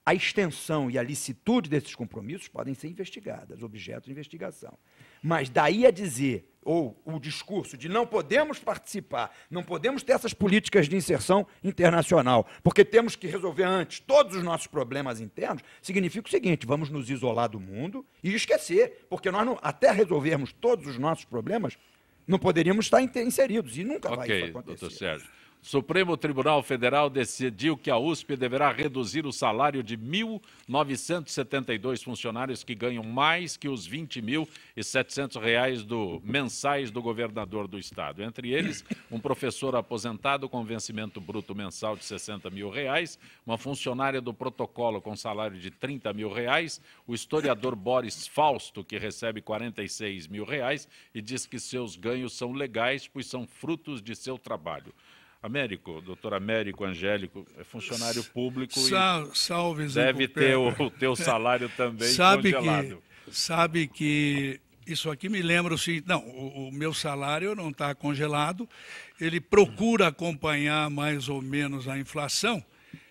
A extensão e a licitude desses compromissos podem ser investigadas, objeto de investigação. Mas daí a dizer, ou o discurso de não podemos participar, não podemos ter essas políticas de inserção internacional, porque temos que resolver antes todos os nossos problemas internos, significa o seguinte: vamos nos isolar do mundo e esquecer, porque nós, até resolvermos todos os nossos problemas, não poderíamos estar inseridos, e nunca vai isso acontecer. Doutor Sérgio. Supremo Tribunal Federal decidiu que a USP deverá reduzir o salário de 1.972 funcionários que ganham mais que os R$ 20.700 mensais do governador do estado. Entre eles, um professor aposentado com vencimento bruto mensal de R$ 60 mil, uma funcionária do protocolo com salário de R$ 30 mil, o historiador Boris Fausto, que recebe R$ 46 mil e diz que seus ganhos são legais, pois são frutos de seu trabalho. Américo, doutor Américo Angélico, é funcionário público e deve ter o teu salário também congelado. Sabe que isso aqui me lembra o seguinte: não, o meu salário não está congelado, ele procura acompanhar mais ou menos a inflação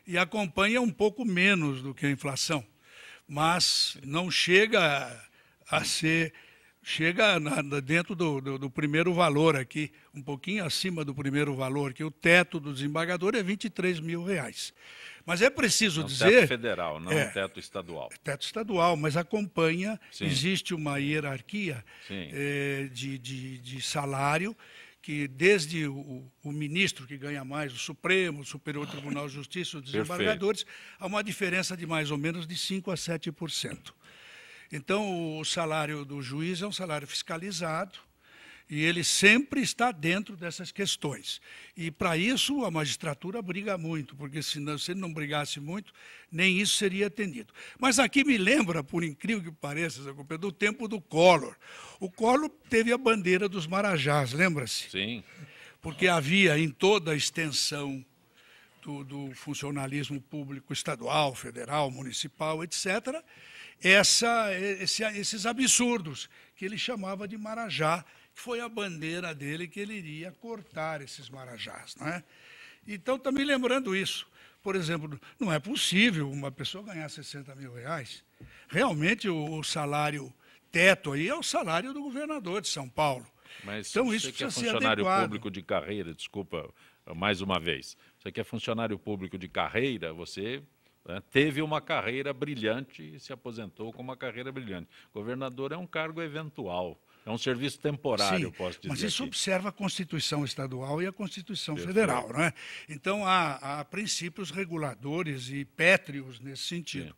e acompanha um pouco menos do que a inflação, mas não chega a ser... Chega dentro do primeiro valor aqui, um pouquinho acima do primeiro valor, que o teto do desembargador é R$ 23 mil. Mas é preciso dizer... Teto federal, não teto estadual. Teto estadual, mas acompanha, Sim. Existe uma hierarquia de salário, que desde o ministro que ganha mais, o Supremo, o Superior Tribunal de Justiça, os desembargadores, há uma diferença de mais ou menos de 5% a 7%. Então, o salário do juiz é um salário fiscalizado e ele sempre está dentro dessas questões. E, para isso, a magistratura briga muito, porque se ele não brigasse muito, nem isso seria atendido. Mas aqui me lembra, por incrível que pareça, do tempo do Collor. O Collor teve a bandeira dos Marajás, lembra-se? Sim. Porque havia em toda a extensão do funcionalismo público estadual, federal, municipal, etc., esses absurdos, que ele chamava de Marajá, que foi a bandeira dele, que ele iria cortar esses Marajás. Não é? Então, está me lembrando isso. Por exemplo, não é possível uma pessoa ganhar R$ 60 mil. Realmente, o salário teto aí é o salário do governador de São Paulo. Mas então, você isso que é precisa ser funcionário adequado. público de carreira, desculpa, mais uma vez, você que é funcionário público de carreira, você... teve uma carreira brilhante e se aposentou com uma carreira brilhante. Governador é um cargo eventual, é um serviço temporário, Sim, posso dizer. mas isso aqui. Observa a Constituição Estadual e a Constituição Federal. Não é? Então, há princípios reguladores e pétreos nesse sentido. Sim.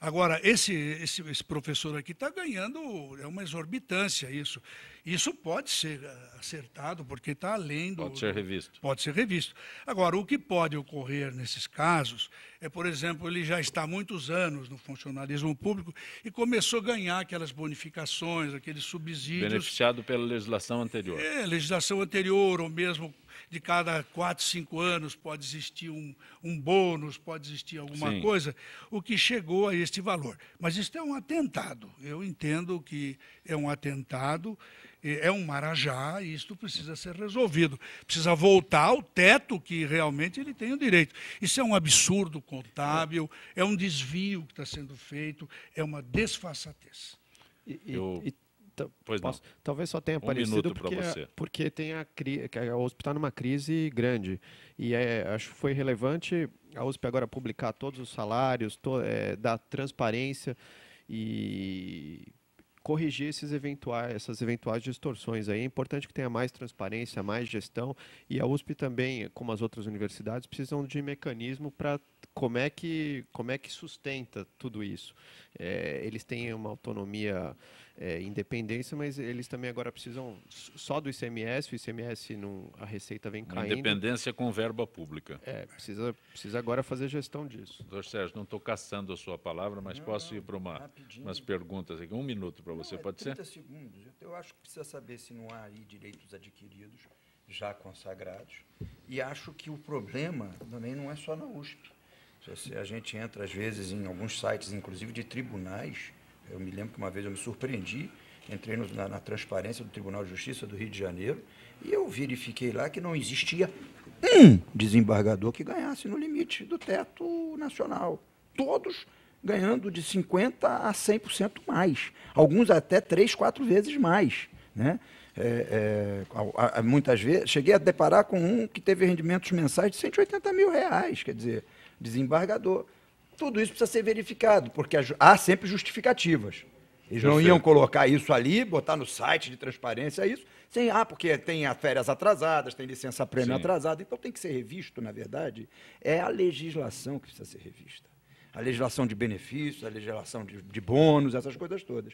Agora, esse professor aqui está ganhando, é uma exorbitância isso. Isso pode ser acertado, porque está além do... Pode ser revisto. Pode ser revisto. Agora, o que pode ocorrer nesses casos é, por exemplo, ele já está há muitos anos no funcionalismo público e começou a ganhar aquelas bonificações, aqueles subsídios... Beneficiado pela legislação anterior. Legislação anterior, ou mesmo de cada 4, 5 anos pode existir um bônus, pode existir alguma coisa, o que chegou a este valor. Mas isso é um atentado. Eu entendo que é um atentado, é um marajá, e isto precisa ser resolvido. Precisa voltar ao teto que realmente ele tem o direito. Isso é um absurdo contábil, é um desvio que está sendo feito, é uma desfaçatez. Talvez só tenha aparecido porque tem a USP está numa crise grande. E acho que foi relevante a USP agora publicar todos os salários, dar transparência e corrigir essas eventuais distorções. Aí é importante que tenha mais transparência, mais gestão, e a USP também, como as outras universidades, precisam de mecanismo para como é que sustenta tudo isso. Eles têm uma autonomia, independência, mas eles também agora precisam só do ICMS, o ICMS, a receita vem caindo. Independência com verba pública. Precisa agora fazer gestão disso. Doutor Sérgio, não estou caçando a sua palavra, mas posso ir para umas perguntas aqui. 1 minuto para você, pode ser? 30 segundos. Eu acho que precisa saber se não há aí direitos adquiridos, já consagrados, e acho que o problema também não é só na USP. Se a gente entra, às vezes, em alguns sites, inclusive de tribunais, eu me lembro que uma vez eu me surpreendi, entrei na transparência do Tribunal de Justiça do Rio de Janeiro, e eu verifiquei lá que não existia um desembargador que ganhasse no limite do teto nacional. Todos ganhando de 50% a 100% mais. Alguns até 3, 4 vezes mais. né? Muitas vezes, cheguei a deparar com um que teve rendimentos mensais de R$180 mil, quer dizer, desembargador. Tudo isso precisa ser verificado, porque há sempre justificativas. Eles não iam colocar isso ali, botar no site de transparência isso, sem, porque tem férias atrasadas, tem licença-prêmio atrasada, então tem que ser revisto, na verdade. É a legislação que precisa ser revista. A legislação de benefícios, a legislação de bônus, essas coisas todas.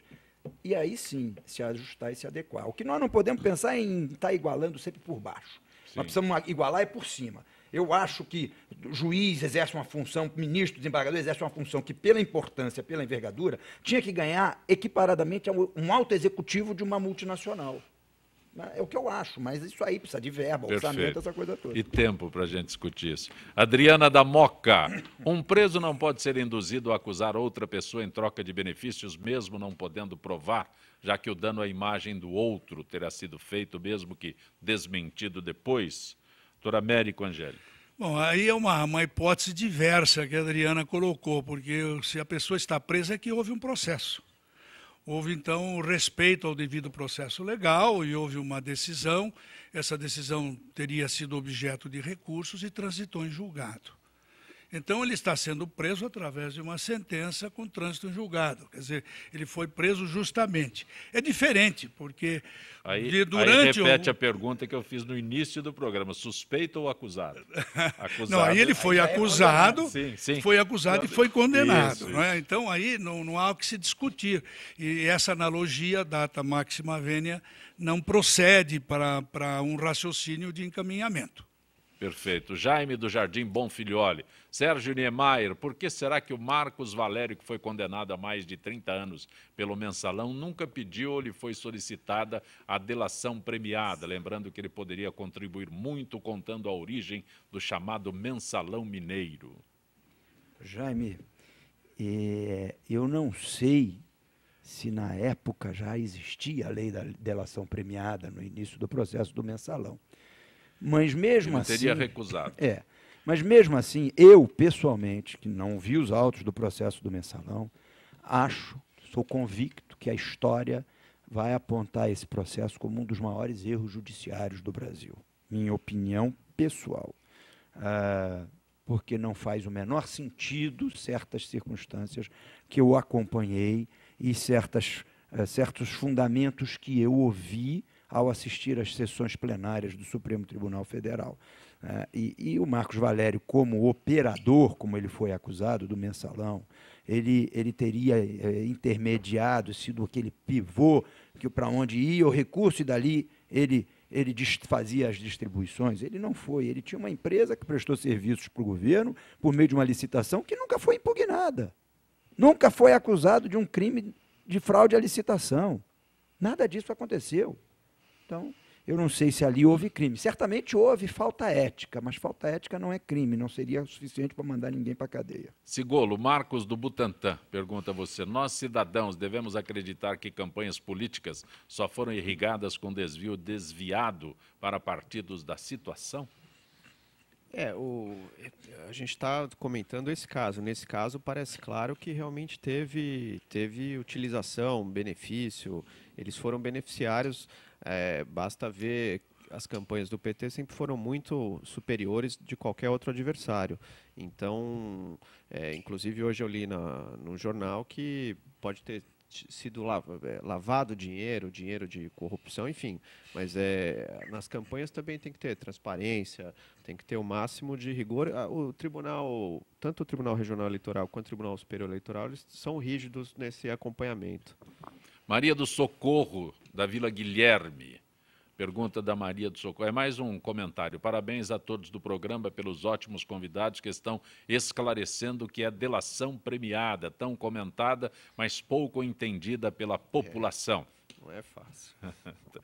E aí sim, se ajustar e se adequar. O que nós não podemos pensar é em estar igualando sempre por baixo. Nós precisamos igualar por cima. Eu acho que o juiz exerce uma função, ministro, desembargador exerce uma função que, pela importância, pela envergadura, tinha que ganhar equiparadamente a um alto executivo de uma multinacional. É o que eu acho, mas isso aí precisa de verba, orçamento, essa coisa toda. E tempo para a gente discutir isso. Adriana da Moca. Um preso não pode ser induzido a acusar outra pessoa em troca de benefícios, mesmo não podendo provar, já que o dano à imagem do outro terá sido feito, mesmo que desmentido depois. Doutor Américo Angélico. Bom, aí é uma hipótese diversa que a Adriana colocou, porque se a pessoa está presa é que houve um processo. Houve, então, respeito ao devido processo legal e houve uma decisão. Essa decisão teria sido objeto de recursos e transitou em julgado. Então, ele está sendo preso através de uma sentença com trânsito em julgado. Quer dizer, ele foi preso justamente. É diferente, porque durante... Aí repete a pergunta que eu fiz no início do programa, suspeito ou acusado? Acusado. Não, aí ele foi acusado, foi acusado e foi condenado. Isso. Não é? Então, aí não há o que se discutir. E essa analogia, data máxima vênia, não procede para um raciocínio de encaminhamento. Perfeito. Jaime do Jardim Bonfilholi. Sérgio Niemeyer, por que será que o Marcos Valério, que foi condenado a mais de 30 anos pelo Mensalão, nunca pediu ou lhe foi solicitada a delação premiada? Lembrando que ele poderia contribuir muito contando a origem do chamado Mensalão Mineiro. Jaime, eu não sei se na época já existia a lei da delação premiada no início do processo do Mensalão. Mas mesmo assim... Ele teria recusado. Mas mesmo assim, eu, pessoalmente, que não vi os autos do processo do Mensalão, sou convicto que a história vai apontar esse processo como um dos maiores erros judiciários do Brasil. Minha opinião pessoal. Porque não faz o menor sentido certas circunstâncias que eu acompanhei e certos fundamentos que eu ouvi ao assistir às sessões plenárias do Supremo Tribunal Federal. E o Marcos Valério, como operador, como ele foi acusado do Mensalão, ele teria intermediado, sido aquele pivô para onde ia o recurso e dali ele fazia as distribuições. Ele não foi, ele tinha uma empresa que prestou serviços para o governo por meio de uma licitação que nunca foi impugnada. Nunca foi acusado de um crime de fraude à licitação. Nada disso aconteceu. Então, eu não sei se ali houve crime. Certamente houve falta ética, mas falta ética não é crime, não seria o suficiente para mandar ninguém para a cadeia. Sigolo, Marcos do Butantã, pergunta a você, nós cidadãos devemos acreditar que campanhas políticas só foram irrigadas com desviado para partidos da situação? A gente está comentando esse caso. Nesse caso, parece claro que realmente teve utilização, benefício, eles foram beneficiários. Basta ver, as campanhas do PT sempre foram muito superiores de qualquer outro adversário. Então, inclusive hoje eu li no jornal que pode ter sido lavado dinheiro de corrupção, enfim. Mas nas campanhas também tem que ter transparência, tem que ter o máximo de rigor. Tanto o Tribunal Regional Eleitoral quanto o Tribunal Superior Eleitoral, eles são rígidos nesse acompanhamento. Maria do Socorro, da Vila Guilherme. Pergunta da Maria do Socorro. É mais um comentário. Parabéns a todos do programa pelos ótimos convidados que estão esclarecendo o que é delação premiada, tão comentada, mas pouco entendida pela população. Não é fácil.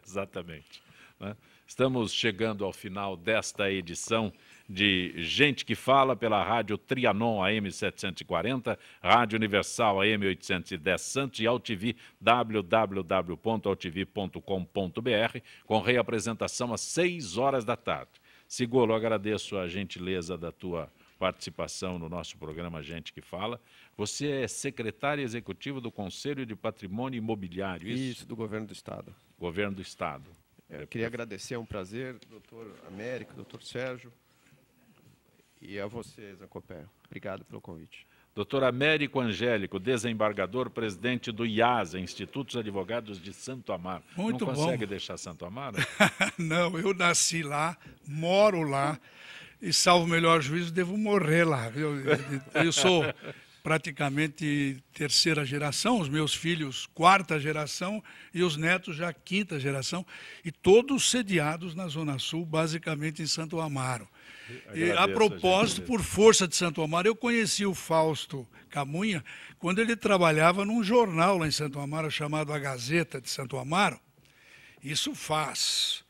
Exatamente. Né? Estamos chegando ao final desta edição de Gente que Fala pela Rádio Trianon AM 740, Rádio Universal AM 810 Santos e AltV www.altv.com.br, com reapresentação às 6 horas da tarde. Sigolo, agradeço a gentileza da tua participação no nosso programa Gente que Fala. Você é secretário executivo do Conselho de Patrimônio Imobiliário, isso? Isso, do Governo do Estado. Governo do Estado. Eu queria agradecer, é um prazer, doutor Américo, doutor Sérgio, e a você, Zancopé. Obrigado pelo convite. Doutor Américo Angélico, desembargador, presidente do IASA, Institutos Advogados de Santo Amaro. Muito bom. Não consegue deixar Santo Amaro? Não, eu nasci lá, moro lá, e salvo o melhor juízo, devo morrer lá. Eu sou praticamente terceira geração, os meus filhos quarta geração e os netos já quinta geração, e todos sediados na Zona Sul, basicamente em Santo Amaro. E, a propósito, por força de Santo Amaro, eu conheci o Fausto Camunha quando ele trabalhava num jornal lá em Santo Amaro chamado A Gazeta de Santo Amaro. Isso faz...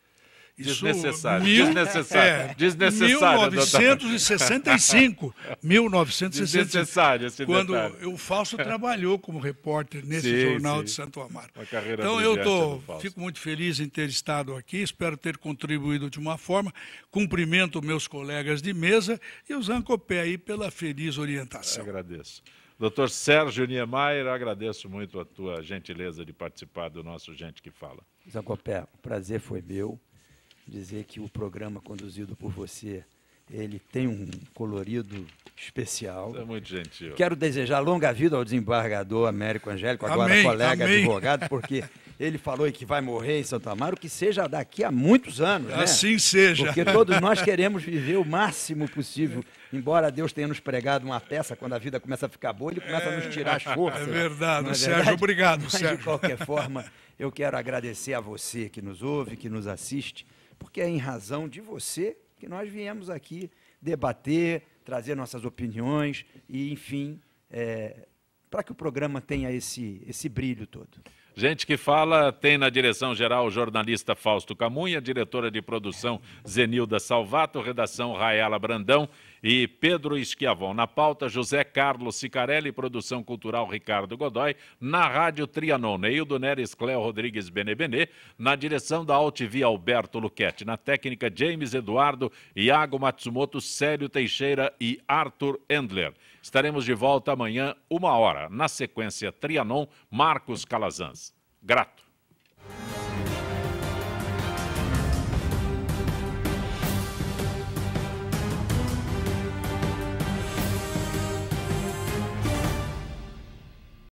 Desnecessário, desnecessário. Desnecessário, 1965. 1965. Desnecessário esse quando detalhe. o Fausto trabalhou como repórter nesse jornal de Santo Amaro. Uma carreira então brilhante fico muito feliz em ter estado aqui, espero ter contribuído de uma forma, cumprimento meus colegas de mesa e o Zancopé aí pela feliz orientação. Eu agradeço. Doutor Sérgio Niemeyer, agradeço muito a tua gentileza de participar do nosso Gente que Fala. Zancopé, o prazer foi meu. Dizer que o programa conduzido por você, ele tem um colorido especial. Você é muito gentil. Quero desejar longa vida ao desembargador Américo Angélico, agora colega advogado, porque ele falou que vai morrer em Santo Amaro, que seja daqui a muitos anos, né? Assim seja. Porque todos nós queremos viver o máximo possível, embora Deus tenha nos pregado uma peça, quando a vida começa a ficar boa, ele começa a nos tirar as forças. É verdade, não é Sérgio, verdade? obrigado, Mas, Sérgio. de qualquer forma, eu quero agradecer a você que nos ouve, que nos assiste, porque é em razão de você que nós viemos aqui debater, trazer nossas opiniões e, enfim, para que o programa tenha esse brilho todo. Gente que Fala tem na direção-geral o jornalista Fausto Camunha, diretora de produção Zenilda Salvato, redação Raela Brandão e Pedro Esquiavon. Na pauta, José Carlos Sicarelli, produção cultural Ricardo Godoy, na rádio Trianon, Neildo Neres, Cléo Rodrigues Benebenê, na direção da AltV Alberto Luquete, na técnica James Eduardo, Iago Matsumoto, Célio Teixeira e Arthur Endler. Estaremos de volta amanhã, 13h. Na sequência, Trianon, Marcos Calazans. Grato.